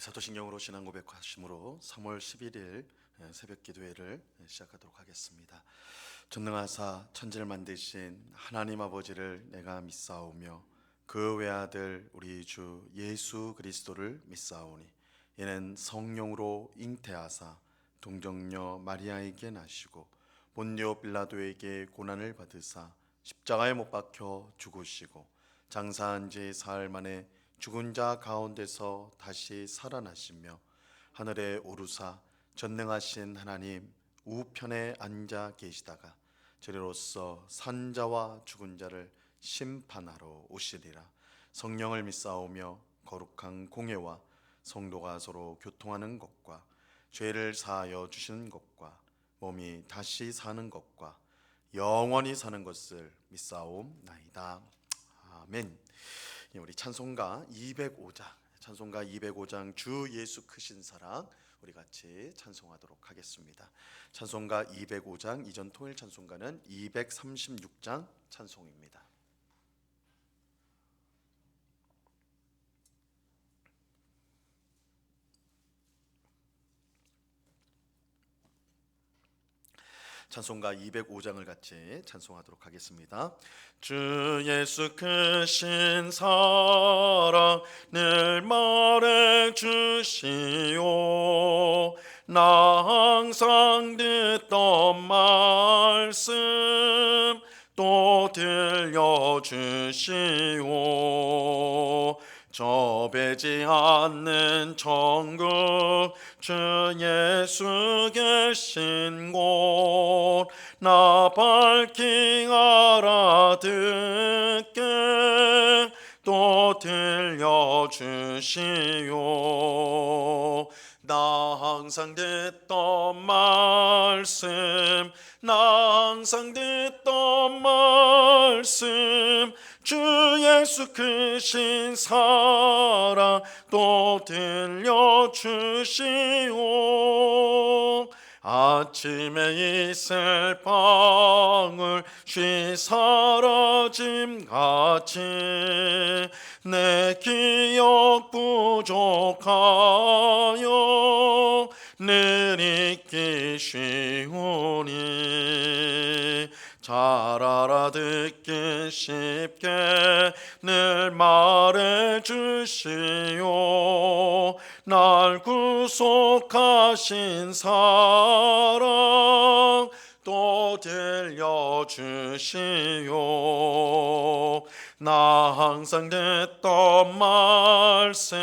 사도신경으로 신앙 고백하심으로 3월 11일 새벽 기도회를 시작하도록 하겠습니다. 전능하사 천지를 만드신 하나님 아버지를 내가 믿사오며 그 외아들 우리 주 예수 그리스도를 믿사오니 이는 성령으로 잉태하사 동정녀 마리아에게 나시고 본디오 빌라도에게 고난을 받으사 십자가에 못 박혀 죽으시고 장사한 지 사흘 만에 죽은 자 가운데서 다시 살아나시며 하늘에 오르사 전능하신 하나님 우편에 앉아 계시다가 저리로서 산 자와 죽은 자를 심판하러 오시리라. 성령을 믿사오며 거룩한 공예와 성도가 서로 교통하는 것과 죄를 사하여 주시는 것과 몸이 다시 사는 것과 영원히 사는 것을 믿사옵나이다. 아멘. 우리 찬송가 205장 주 예수 크신 사랑 우리 같이 찬송하도록 하겠습니다. 찬송가 205장 이전 통일 찬송가는 236장 찬송입니다. 찬송가 205장을 같이 찬송하도록 하겠습니다. 주 예수 크신 사랑 늘 말해주시오. 나 항상 듣던 말씀 또 들려주시오. 저 배지 않는 천국 주 예수 계신 곳 나 밝히 알아듣게 또 들려주시오. 나 항상 듣던 말씀 나 항상 듣던 말씀 주 예수 크신 사랑 또 들려주시오. 아침에 있을 방울 쉬 사라짐같이 내 기억 부족하여 늘 잊기 쉬우니 잘 알아듣기 쉽게 늘 말해주시오. 날 구속하신 사랑 또 들려주시오. 나 항상 듣던 말씀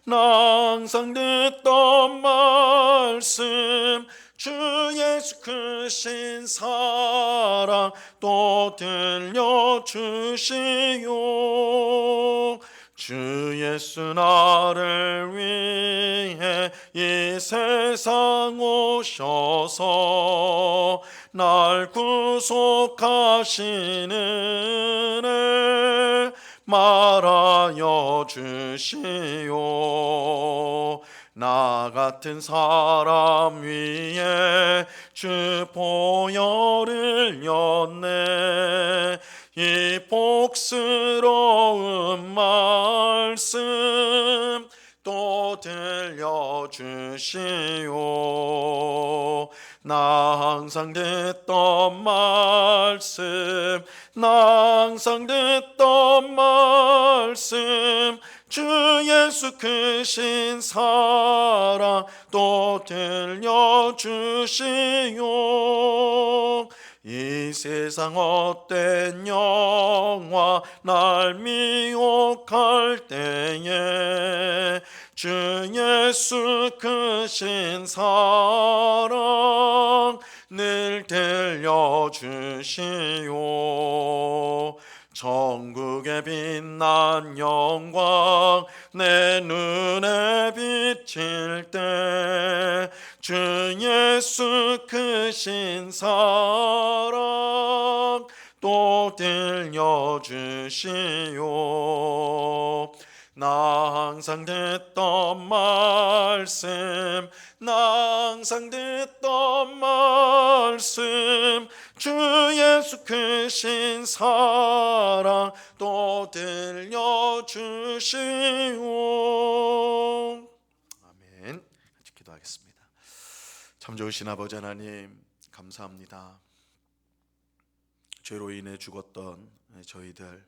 나 항상 듣던 말씀 주 예수 크신 사랑 또 들려주시오. 주 예수 나를 위해 이 세상 오셔서 날 구속하시는 은혜 말하여 주시오. 나 같은 사람 위에 주 보혈을 였네. 이 복스러운 말씀 또 들려주시오. 나 항상 듣던 말씀 나 항상 듣던 말씀 주 예수 크신 사랑 또 들려주시오. 이 세상 헛된 영화 날 미혹할 때에 주 예수 크신 사랑 늘 들려주시오. 천국의 빛난 영광 내 눈에 비칠 때 주 예수 크신 사랑 또 들려주시오. 나 항상 듣던 말씀 나 항상 듣던 말씀 주 예수 크신 사랑 또 들려주시오. 기도하겠습니다. 참 좋으신 아버지 하나님, 감사합니다. 죄로 인해 죽었던 저희들,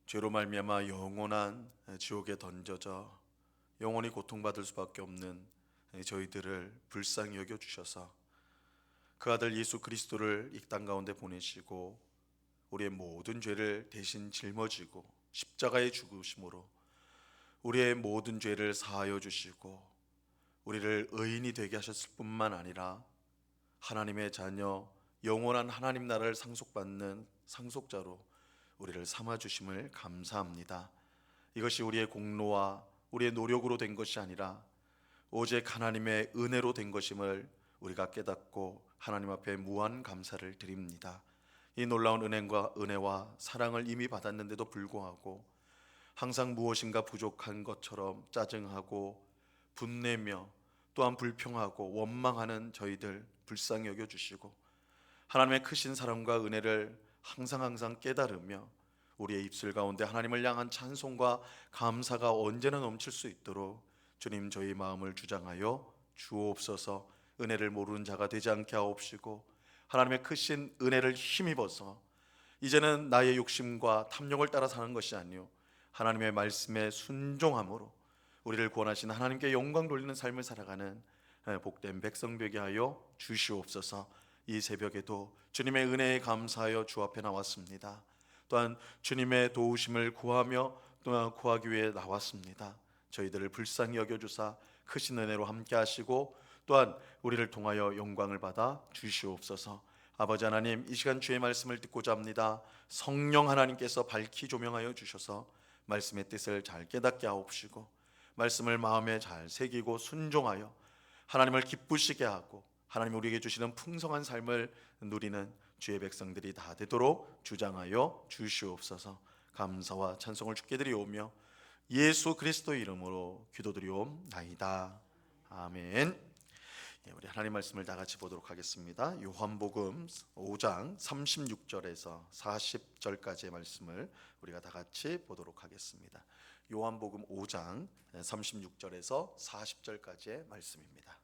죄로 말미암아 영원한 지옥에 던져져 영원히 고통받을 수밖에 없는 저희들을 불쌍히 여겨주셔서 그 아들 예수 그리스도를 이 땅 가운데 보내시고 우리의 모든 죄를 대신 짊어지고 십자가에 죽으심으로 우리의 모든 죄를 사하여 주시고 우리를 의인이 되게 하셨을 뿐만 아니라 하나님의 자녀, 영원한 하나님 나라를 상속받는 상속자로 우리를 삼아주심을 감사합니다. 이것이 우리의 공로와 우리의 노력으로 된 것이 아니라 오직 하나님의 은혜로 된 것임을 우리가 깨닫고 하나님 앞에 무한 감사를 드립니다. 이 놀라운 은혜와 사랑을 이미 받았는데도 불구하고 항상 무엇인가 부족한 것처럼 짜증하고 분내며 또한 불평하고 원망하는 저희들 불쌍히 여겨주시고 하나님의 크신 사랑과 은혜를 항상 깨달으며 우리의 입술 가운데 하나님을 향한 찬송과 감사가 언제나 넘칠 수 있도록 주님 저희 마음을 주장하여 주옵소서. 은혜를 모르는 자가 되지 않게 하옵시고 하나님의 크신 은혜를 힘입어서 이제는 나의 욕심과 탐욕을 따라 사는 것이 아니요 하나님의 말씀에 순종함으로 우리를 구원하신 하나님께 영광 돌리는 삶을 살아가는 복된 백성 되게 하여 주시옵소서. 이 새벽에도 주님의 은혜에 감사하여 주 앞에 나왔습니다. 또한 주님의 도우심을 구하며 또한 구하기 위해 나왔습니다. 저희들을 불쌍히 여겨주사 크신 은혜로 함께 하시고 또한 우리를 통하여 영광을 받아 주시옵소서. 아버지 하나님, 이 시간 주의 말씀을 듣고자 합니다. 성령 하나님께서 밝히 조명하여 주셔서 말씀의 뜻을 잘 깨닫게 하옵시고 말씀을 마음에 잘 새기고 순종하여 하나님을 기쁘시게 하고 하나님 우리에게 주시는 풍성한 삶을 누리는 주의 백성들이 다 되도록 주장하여 주시옵소서. 감사와 찬송을 주께 드리오며 예수 그리스도의 이름으로 기도드리옵나이다. 아멘. 우리 하나님 말씀을 다 같이 보도록 하겠습니다. 요한복음 5장 36절에서 40절까지의 말씀을 우리가 다 같이 보도록 하겠습니다. 요한복음 5장 36절에서 40절까지의 말씀입니다.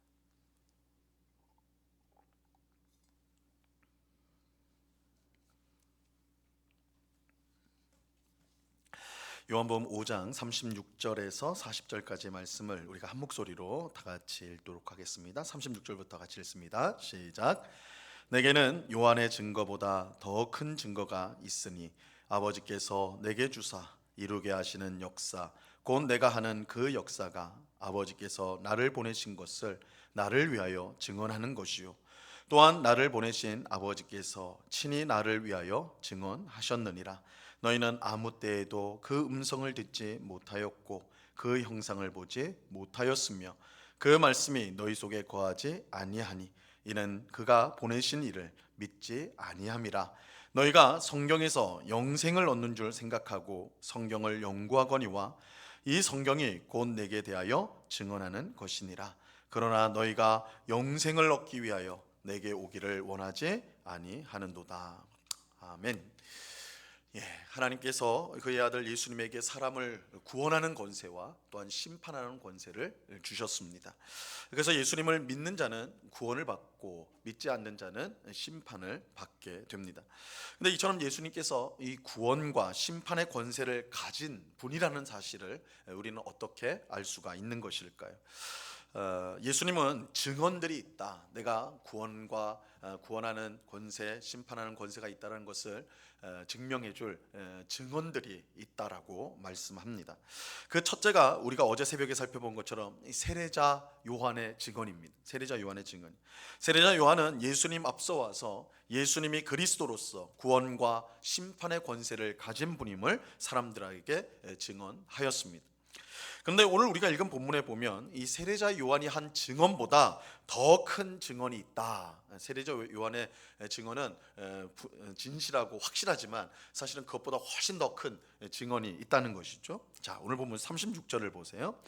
요한복음 5장 36절에서 40절까지의 말씀을 우리가 한 목소리로 다 같이 읽도록 하겠습니다. 36절부터 같이 읽습니다. 시작. 내게는 요한의 증거보다 더 큰 증거가 있으니 아버지께서 내게 주사 이루게 하시는 역사 곧 내가 하는 그 역사가 아버지께서 나를 보내신 것을 나를 위하여 증언하는 것이요 또한 나를 보내신 아버지께서 친히 나를 위하여 증언하셨느니라. 너희는 아무 때에도 그 음성을 듣지 못하였고 그 형상을 보지 못하였으며 그 말씀이 너희 속에 거하지 아니하니 이는 그가 보내신 이를 믿지 아니함이라. 너희가 성경에서 영생을 얻는 줄 생각하고 성경을 연구하거니와 이 성경이 곧 내게 대하여 증언하는 것이니라. 그러나 너희가 영생을 얻기 위하여 내게 오기를 원하지 아니하는도다. 아멘. 하나님께서 그의 아들 예수님에게 사람을 구원하는 권세와 또한 심판하는 권세를 주셨습니다. 그래서 예수님을 믿는 자는 구원을 받고 믿지 않는 자는 심판을 받게 됩니다. 근데 이처럼 예수님께서 이 구원과 심판의 권세를 가진 분이라는 사실을 우리는 어떻게 알 수가 있는 것일까요? 예수님은 증언들이 있다. 내가 구원과 구원하는 권세, 심판하는 권세가 있다는 것을 증명해줄 증언들이 있다라고 말씀합니다. 그 첫째가 우리가 어제 새벽에 살펴본 것처럼 세례자 요한의 증언입니다. 세례자 요한의 증언. 세례자 요한은 예수님 앞서 와서 예수님이 그리스도로서 구원과 심판의 권세를 가진 분임을 사람들에게 증언하였습니다. 그런데 오늘 우리가 읽은 본문에 보면 이 세례자 요한이 한 증언보다 더 큰 증언이 있다. 세례자 요한의 증언은 진실하고 확실하지만 사실은 그것보다 훨씬 더 큰 증언이 있다는 것이죠. 자, 오늘 본문 36절을 보세요.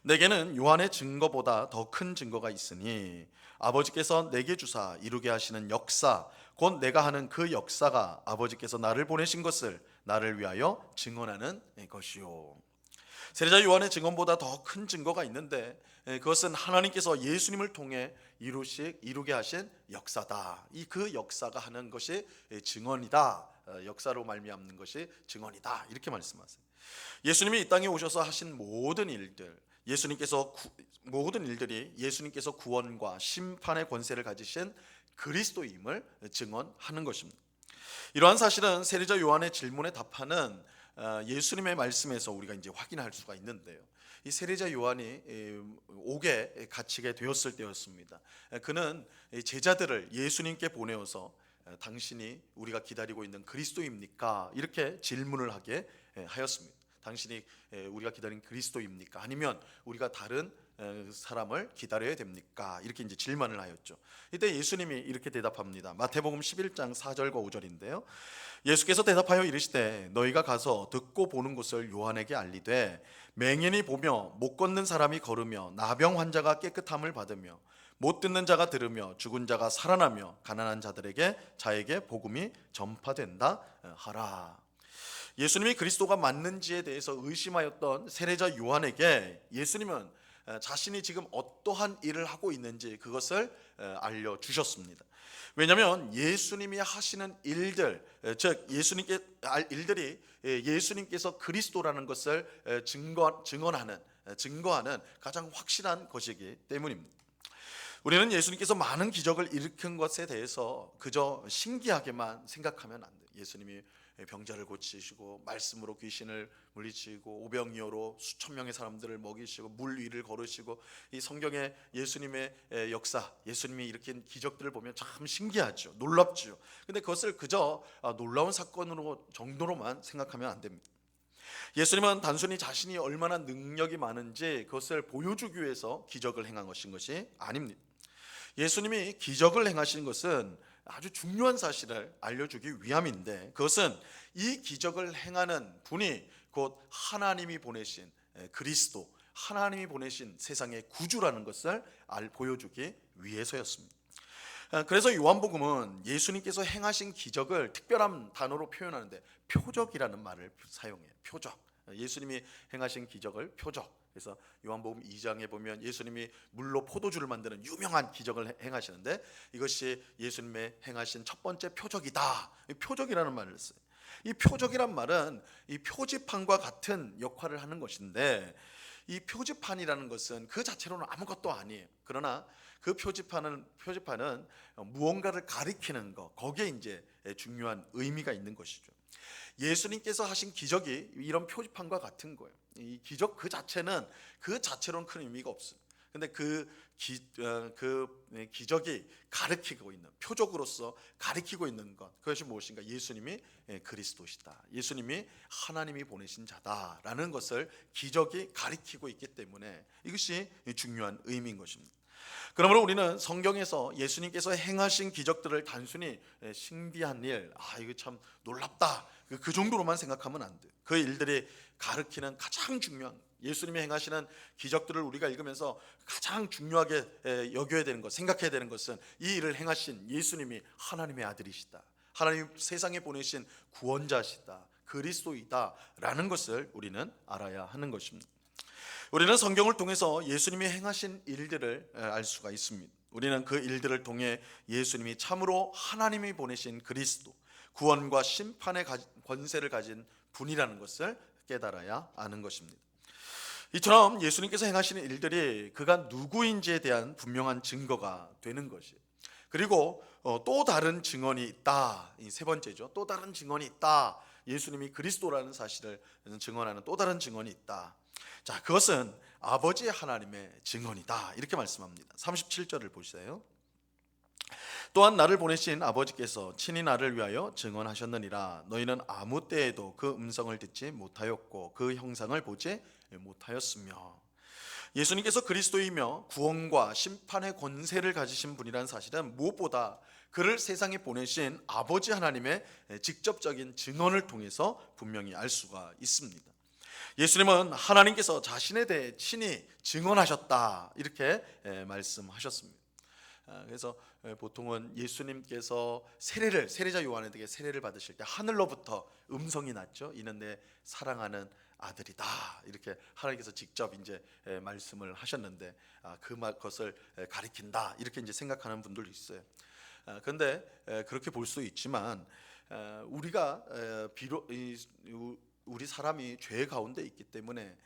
내게는 요한의 증거보다 더 큰 증거가 있으니 아버지께서 내게 주사 이루게 하시는 역사 곧 내가 하는 그 역사가 아버지께서 나를 보내신 것을 나를 위하여 증언하는 것이요. 세례자 요한의 증언보다 더 큰 증거가 있는데 그것은 하나님께서 예수님을 통해 이루게 하신 역사다. 그 역사가 하는 것이 증언이다. 역사로 말미암는 것이 증언이다. 이렇게 말씀하세요. 예수님이 이 땅에 오셔서 하신 모든 일들, 모든 일들이 예수님께서 구원과 심판의 권세를 가지신 그리스도임을 증언하는 것입니다. 이러한 사실은 세례자 요한의 질문에 답하는 예수님의 말씀에서 우리가 이제 확인할 수가 있는데요. 이 세례자 요한이 옥에 갇히게 되었을 때였습니다. 그는 제자들을 예수님께 보내어서 당신이 우리가 기다리고 있는 그리스도입니까? 이렇게 질문을 하게 하였습니다. 당신이 우리가 기다린 그리스도입니까? 아니면 우리가 다른 사람을 기다려야 됩니까? 이렇게 이제 질문을 하였죠. 이때 예수님이 이렇게 대답합니다. 마태복음 11장 4절과 5절인데요. 예수께서 대답하여 이르시되 너희가 가서 듣고 보는 것을 요한에게 알리되 맹인이 보며 못 걷는 사람이 걸으며 나병 환자가 깨끗함을 받으며 못 듣는 자가 들으며 죽은 자가 살아나며 가난한 자에게 복음이 전파된다 하라. 예수님이 그리스도가 맞는지에 대해서 의심하였던 세례자 요한에게 예수님은 자신이 지금 어떠한 일을 하고 있는지 그것을 알려주셨습니다. 왜냐하면 예수님이 하시는 일들, 즉 일들이 예수님께서 그리스도라는 것을 증거하는 가장 확실한 것이기 때문입니다. 우리는 예수님께서 많은 기적을 일으킨 것에 대해서 그저 신기하게만 생각하면 안 돼요. 예수님이 병자를 고치시고 말씀으로 귀신을 물리치고 오병이어로 수천 명의 사람들을 먹이시고 물 위를 걸으시고 이 성경의 예수님의 역사, 예수님이 일으킨 기적들을 보면 참 신기하죠. 놀랍죠. 근데 그것을 그저 놀라운 사건으로 정도로만 생각하면 안 됩니다. 예수님은 단순히 자신이 얼마나 능력이 많은지 그것을 보여주기 위해서 기적을 행한 것이 아닙니다. 예수님이 기적을 행하신 것은 아주 중요한 사실을 알려주기 위함인데 그것은 이 기적을 행하는 분이 곧 하나님이 보내신 그리스도, 하나님이 보내신 세상의 구주라는 것을 보여주기 위해서였습니다. 그래서 요한복음은 예수님께서 행하신 기적을 특별한 단어로 표현하는데 표적이라는 말을 사용해요. 표적. 예수님이 행하신 기적을 표적. 그래서 요한복음 2장에 보면 예수님이 물로 포도주를 만드는 유명한 기적을 행하시는데 이것이 예수님의 행하신 첫 번째 표적이다. 표적이라는 말을 써요. 이 표적이란 말은 이 표지판과 같은 역할을 하는 것인데 이 표지판이라는 것은 그 자체로는 아무것도 아니에요. 그러나 그 표지판은 무언가를 가리키는 것, 거기에 이제 중요한 의미가 있는 것이죠. 예수님께서 하신 기적이 이런 표지판과 같은 거예요. 이 기적 그 자체로는 큰 의미가 없어요. 근데 그 기적이 가리키고 있는 표적으로서 가리키고 있는 것, 그것이 무엇인가? 예수님이 그리스도시다. 예수님이 하나님이 보내신 자다라는 것을 기적이 가리키고 있기 때문에 이것이 중요한 의미인 것입니다. 그러므로 우리는 성경에서 예수님께서 행하신 기적들을 단순히 신비한 일, 이거 참 놀랍다, 그 정도로만 생각하면 안 돼요. 그 일들이 가르치는 가장 중요한, 예수님이 행하시는 기적들을 우리가 읽으면서 가장 중요하게 여겨야 되는 것, 생각해야 되는 것은 이 일을 행하신 예수님이 하나님의 아들이시다, 하나님 세상에 보내신 구원자시다, 그리스도이다 라는 것을 우리는 알아야 하는 것입니다. 우리는 성경을 통해서 예수님이 행하신 일들을 알 수가 있습니다. 우리는 그 일들을 통해 예수님이 참으로 하나님이 보내신 그리스도, 구원과 심판의 권세를 가진 분이라는 것을 깨달아야 아는 것입니다. 이처럼 예수님께서 행하시는 일들이 그가 누구인지에 대한 분명한 증거가 되는 것이에요. 그리고 또 다른 증언이 있다. 이 세 번째죠. 또 다른 증언이 있다. 예수님이 그리스도라는 사실을 증언하는 또 다른 증언이 있다. 자, 그것은 아버지 하나님의 증언이다. 이렇게 말씀합니다. 37절을 보세요. 또한 나를 보내신 아버지께서 친히 나를 위하여 증언하셨느니라. 너희는 아무 때에도 그 음성을 듣지 못하였고 그 형상을 보지 못하였으며. 예수님께서 그리스도이며 구원과 심판의 권세를 가지신 분이라는 사실은 무엇보다 그를 세상에 보내신 아버지 하나님의 직접적인 증언을 통해서 분명히 알 수가 있습니다. 예수님은 하나님께서 자신에 대해 친히 증언하셨다, 이렇게 말씀하셨습니다. 그래서 보통은 예수님께서 세례자 요한에게 세례를 받으실 때 하늘로부터 음성이 났죠. 이는 내 사랑하는 아들이다 이렇게 하나님께서 직접 이제 말씀을 하셨는데 그것을 가리킨다 이렇게 이제 생각하는 분들도 있어요. 그런데 그렇게 볼 수 있지만 우리가 비록 우리 사람이 죄 가운데 있기 때문에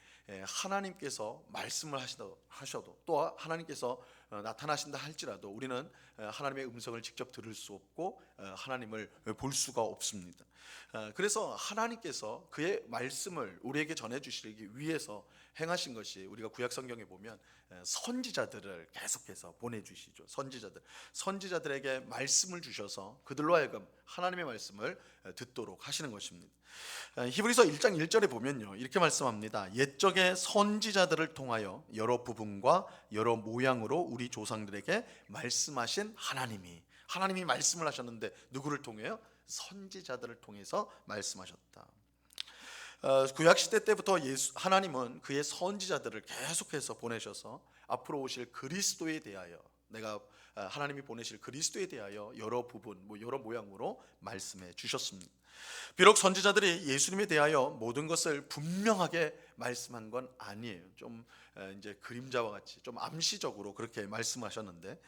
하나님께서 말씀을 하셔도 또 하나님께서 나타나신다 할지라도 우리는 하나님의 음성을 직접 들을 수 없고 하나님을 볼 수가 없습니다. 그래서 하나님께서 그의 말씀을 우리에게 전해주시기 위해서 행하신 것이 우리가 구약 성경에 보면 선지자들을 계속해서 보내주시죠. 선지자들에게 말씀을 주셔서 그들로 하여금 하나님의 말씀을 듣도록 하시는 것입니다. 히브리서 1장 1절에 보면요 이렇게 말씀합니다. 옛적의 선지자들을 통하여 여러 부분과 여러 모양으로 우리 조상들에게 말씀하신 하나님이 말씀을 하셨는데 누구를 통해요? 선지자들을 통해서 말씀하셨다. 구약시대 때부터 하나님은 그의 선지자들을 계속해서 보내셔서 앞으로 오실 그리스도에 대하여 하나님이 보내실 그리스도에 대하여 여러 부분 여러 모양으로 말씀해 주셨습니다. 비록 선지자들이 예수님에 대하여 모든 것을 분명하게 말씀한 건 아니에요. 좀 이제 그림자와 같이 좀 암시적으로 그렇게 말씀하셨는데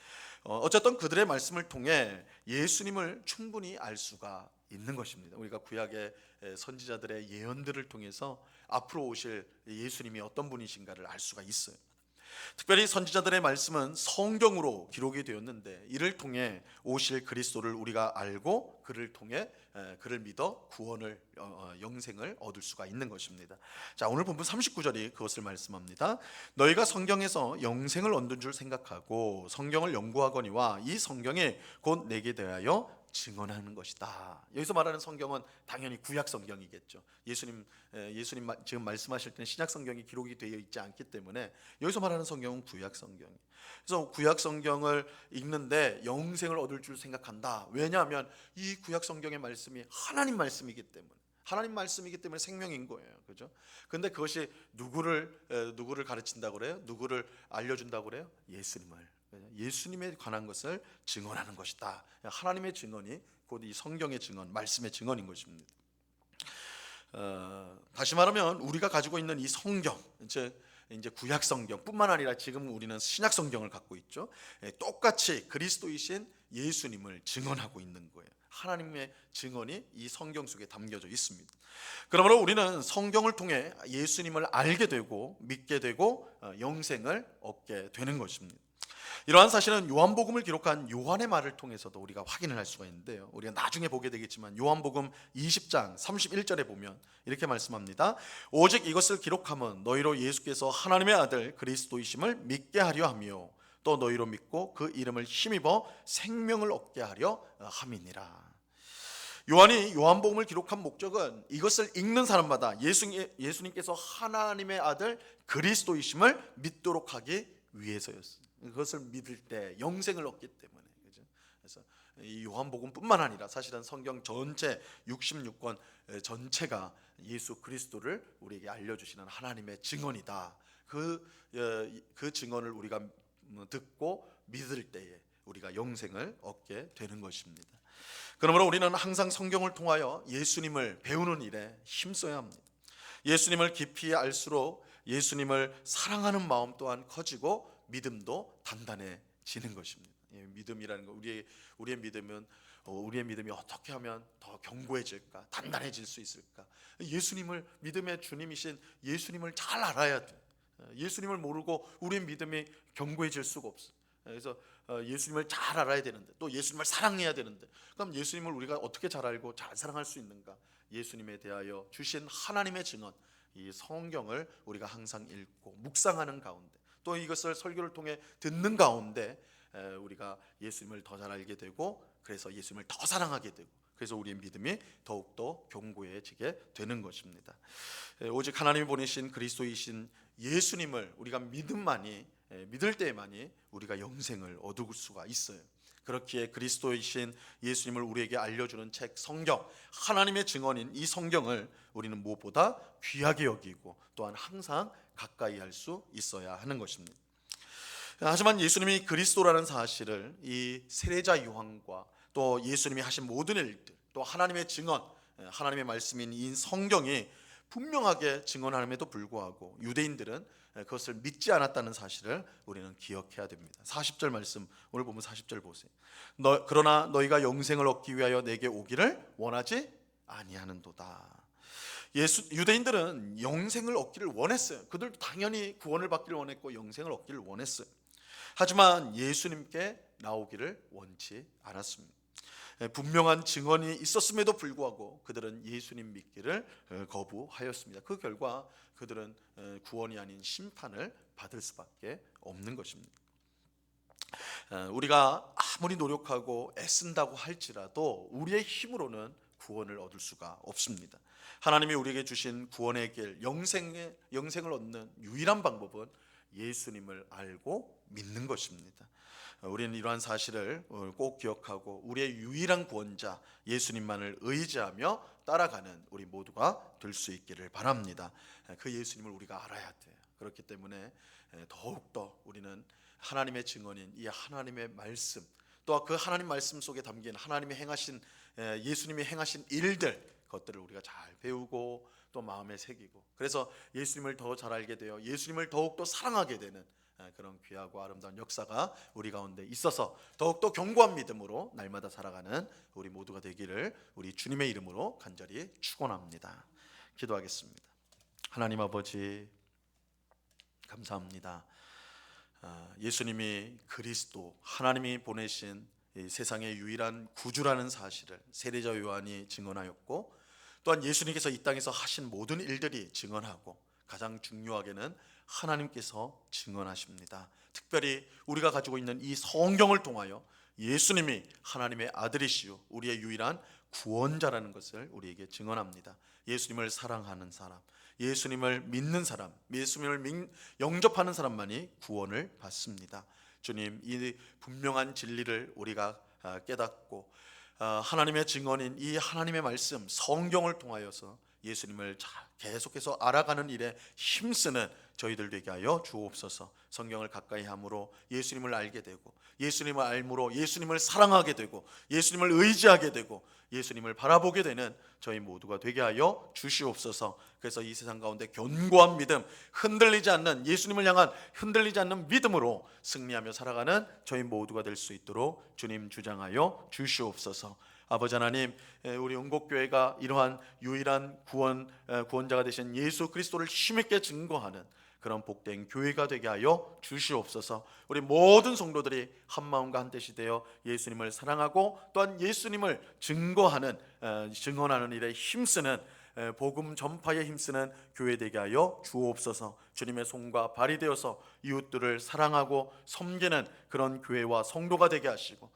어쨌든 그들의 말씀을 통해 예수님을 충분히 알 수가 있는 것입니다. 우리가 구약의 선지자들의 예언들을 통해서 앞으로 오실 예수님이 어떤 분이신가를 알 수가 있어요. 특별히 선지자들의 말씀은 성경으로 기록이 되었는데 이를 통해 오실 그리스도를 우리가 알고 그를 통해 그를 믿어 구원을 영생을 얻을 수가 있는 것입니다. 자, 오늘 본문 39절이 그것을 말씀합니다. 너희가 성경에서 영생을 얻는 줄 생각하고 성경을 연구하거니와 이 성경이 곧 내게 대하여 증언하는 것이다. 여기서 말하는 성경은 당연히 구약 성경이겠죠. 예수님 지금 말씀하실 때는 신약 성경이 기록이 되어 있지 않기 때문에 여기서 말하는 성경은 구약 성경. 그래서 구약 성경을 읽는데 영생을 얻을 줄 생각한다. 왜냐하면 이 구약 성경의 말씀이 하나님 말씀이기 때문에 생명인 거예요. 그죠? 근데 그것이 누구를 가르친다고 그래요? 누구를 알려준다고 그래요? 예수님에 관한 것을 증언하는 것이다. 하나님의 증언이 곧 이 성경의 증언, 말씀의 증언인 것입니다. 다시 말하면 우리가 가지고 있는 이 성경, 이제 구약 성경뿐만 아니라 지금 우리는 신약 성경을 갖고 있죠. 똑같이 그리스도이신 예수님을 증언하고 있는 거예요. 하나님의 증언이 이 성경 속에 담겨져 있습니다. 그러므로 우리는 성경을 통해 예수님을 알게 되고 믿게 되고 영생을 얻게 되는 것입니다. 이러한 사실은 요한복음을 기록한 요한의 말을 통해서도 우리가 확인을 할 수가 있는데요. 우리가 나중에 보게 되겠지만 요한복음 20장 31절에 보면 이렇게 말씀합니다. 오직 이것을 기록함은 너희로 예수께서 하나님의 아들 그리스도이심을 믿게 하려 하며 또 너희로 믿고 그 이름을 힘입어 생명을 얻게 하려 함이니라. 요한이 요한복음을 기록한 목적은 이것을 읽는 사람마다 예수님께서 하나님의 아들 그리스도이심을 믿도록 하기 위해서였습니다. 그것을 믿을 때 영생을 얻기 때문에. 그죠? 그래서 이 요한복음뿐만 아니라 사실은 성경 전체 66권 전체가 예수 그리스도를 우리에게 알려주시는 하나님의 증언이다. 그 증언을 우리가 듣고 믿을 때에 우리가 영생을 얻게 되는 것입니다. 그러므로 우리는 항상 성경을 통하여 예수님을 배우는 일에 힘써야 합니다. 예수님을 깊이 알수록 예수님을 사랑하는 마음 또한 커지고 믿음도 단단해지는 것입니다. 믿음이라는 거 우리의 믿음이 어떻게 하면 더 견고해질까, 단단해질 수 있을까? 예수님을 믿음의 주님이신 예수님을 잘 알아야 돼. 예수님을 모르고 우리의 믿음이 견고해질 수가 없어. 그래서 예수님을 잘 알아야 되는데 또 예수님을 사랑해야 되는데 그럼 예수님을 우리가 어떻게 잘 알고 잘 사랑할 수 있는가? 예수님에 대하여 주신 하나님의 증언, 이 성경을 우리가 항상 읽고 묵상하는 가운데 또 이것을 설교를 통해 듣는 가운데 우리가 예수님을 더 잘 알게 되고 그래서 예수님을 더 사랑하게 되고 그래서 우리의 믿음이 더욱더 견고해지게 되는 것입니다. 오직 하나님이 보내신 그리스도이신 예수님을 우리가 믿을 때에만이 우리가 영생을 얻을 수가 있어요. 그렇기에 그리스도이신 예수님을 우리에게 알려주는 책 성경, 하나님의 증언인 이 성경을 우리는 무엇보다 귀하게 여기고 또한 항상 가까이 할 수 있어야 하는 것입니다. 하지만 예수님이 그리스도라는 사실을 이 세례자 요한과 또 예수님이 하신 모든 일들 또 하나님의 증언, 하나님의 말씀인 이 성경이 분명하게 증언함에도 불구하고 유대인들은 그것을 믿지 않았다는 사실을 우리는 기억해야 됩니다. 40절 말씀, 오늘 보면 40절 보세요. 그러나 너희가 영생을 얻기 위하여 내게 오기를 원하지 아니하는도다. 유대인들은 영생을 얻기를 원했어요. 그들도 당연히 구원을 받기를 원했고 영생을 얻기를 원했어요. 하지만 예수님께 나오기를 원치 않았습니다. 분명한 증언이 있었음에도 불구하고 그들은 예수님 믿기를 거부하였습니다. 그 결과 그들은 구원이 아닌 심판을 받을 수밖에 없는 것입니다. 우리가 아무리 노력하고 애쓴다고 할지라도 우리의 힘으로는 구원을 얻을 수가 없습니다. 하나님이 우리에게 주신 구원의 길, 영생을 얻는 유일한 방법은 예수님을 알고 믿는 것입니다. 우리는 이러한 사실을 꼭 기억하고 우리의 유일한 구원자 예수님만을 의지하며 따라가는 우리 모두가 될 수 있기를 바랍니다. 그 예수님을 우리가 알아야 돼요. 그렇기 때문에 더욱더 우리는 하나님의 증언인 이 하나님의 말씀, 또 그 하나님 말씀 속에 담긴 하나님이 행하신 예수님이 행하신 일들, 그것들을 우리가 잘 배우고 또 마음에 새기고, 그래서 예수님을 더 잘 알게 되어 예수님을 더욱더 사랑하게 되는 그런 귀하고 아름다운 역사가 우리 가운데 있어서 더욱더 견고한 믿음으로 날마다 살아가는 우리 모두가 되기를 우리 주님의 이름으로 간절히 축원합니다. 기도하겠습니다. 하나님 아버지, 감사합니다. 예수님이 그리스도, 하나님이 보내신 세상의 유일한 구주라는 사실을 세례자 요한이 증언하였고, 또한 예수님께서 이 땅에서 하신 모든 일들이 증언하고, 가장 중요하게는 하나님께서 증언하십니다. 특별히 우리가 가지고 있는 이 성경을 통하여 예수님이 하나님의 아들이시오 우리의 유일한 구원자라는 것을 우리에게 증언합니다. 예수님을 사랑하는 사람, 예수님을 믿는 사람, 예수님을 영접하는 사람만이 구원을 받습니다. 주님, 이 분명한 진리를 우리가 깨닫고 하나님의 증언인 이 하나님의 말씀 성경을 통하여서 예수님을 계속해서 알아가는 일에 힘쓰는 저희들 되게 하여 주옵소서. 성경을 가까이 함으로 예수님을 알게 되고, 예수님을 알므로 예수님을 사랑하게 되고, 예수님을 의지하게 되고, 예수님을 바라보게 되는 저희 모두가 되게 하여 주시옵소서. 그래서 이 세상 가운데 견고한 믿음, 흔들리지 않는, 예수님을 향한 흔들리지 않는 믿음으로 승리하며 살아가는 저희 모두가 될 수 있도록 주님 주장하여 주시옵소서. 아버지 하나님, 우리 영곡교회가 이러한 유일한 구원자가 되신 예수 그리스도를 힘있게 증거하는 그런 복된 교회가 되게 하여 주시옵소서. 우리 모든 성도들이 한 마음과 한 뜻이 되어 예수님을 사랑하고 또한 예수님을 증언하는 일에 힘쓰는, 복음 전파에 힘쓰는 교회 되게 하여 주옵소서. 주님의 손과 발이 되어서 이웃들을 사랑하고 섬기는 그런 교회와 성도가 되게 하시고,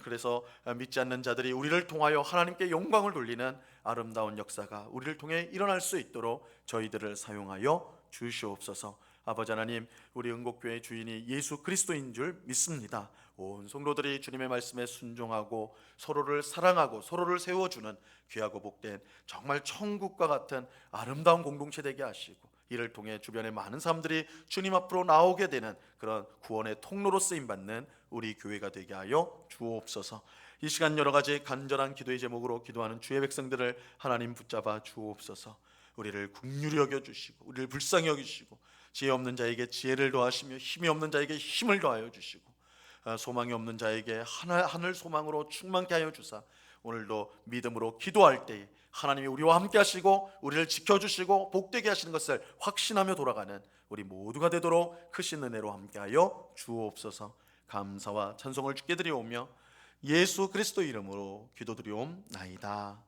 그래서 믿지 않는 자들이 우리를 통하여 하나님께 영광을 돌리는 아름다운 역사가 우리를 통해 일어날 수 있도록 저희들을 사용하여 주시옵소서. 아버지 하나님, 우리 응곡교회 주인이 예수 그리스도인 줄 믿습니다. 온 성도들이 주님의 말씀에 순종하고 서로를 사랑하고 서로를 세워주는 귀하고 복된 정말 천국과 같은 아름다운 공동체 되게 하시고, 이를 통해 주변의 많은 사람들이 주님 앞으로 나오게 되는 그런 구원의 통로로 쓰임받는 우리 교회가 되게 하여 주옵소서. 이 시간 여러 가지 간절한 기도의 제목으로 기도하는 주의 백성들을 하나님 붙잡아 주옵소서. 우리를 긍휼히 여겨주시고 우리를 불쌍히 여기시고, 지혜 없는 자에게 지혜를 더하시며 힘이 없는 자에게 힘을 더하여 주시고, 소망이 없는 자에게 하늘 소망으로 충만케 하여 주사, 오늘도 믿음으로 기도할 때에 하나님이 우리와 함께 하시고 우리를 지켜주시고 복되게 하시는 것을 확신하며 돌아가는 우리 모두가 되도록 크신 은혜로 함께하여 주옵소서. 감사와 찬송을 주께 드리오며 예수 그리스도 이름으로 기도드리옵나이다.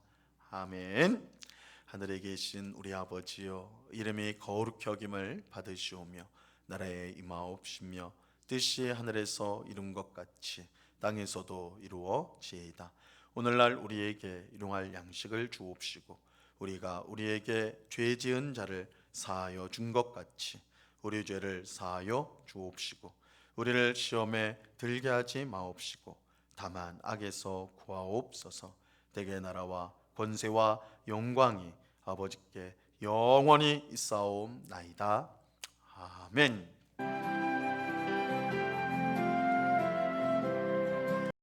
아멘. 하늘에 계신 우리 아버지여, 이름이 거룩히 여김을 받으시오며 나라에 임하옵시며 뜻이 하늘에서 이룬 것 같이 땅에서도 이루어지이다. 오늘날 우리에게 일용할 양식을 주옵시고, 우리가 우리에게 죄 지은 자를 사하여 준 것 같이 우리 죄를 사하여 주옵시고, 우리를 시험에 들게 하지 마옵시고 다만 악에서 구하옵소서. 대개 나라와 권세와 영광이 아버지께 영원히 있사옵나이다. 아멘.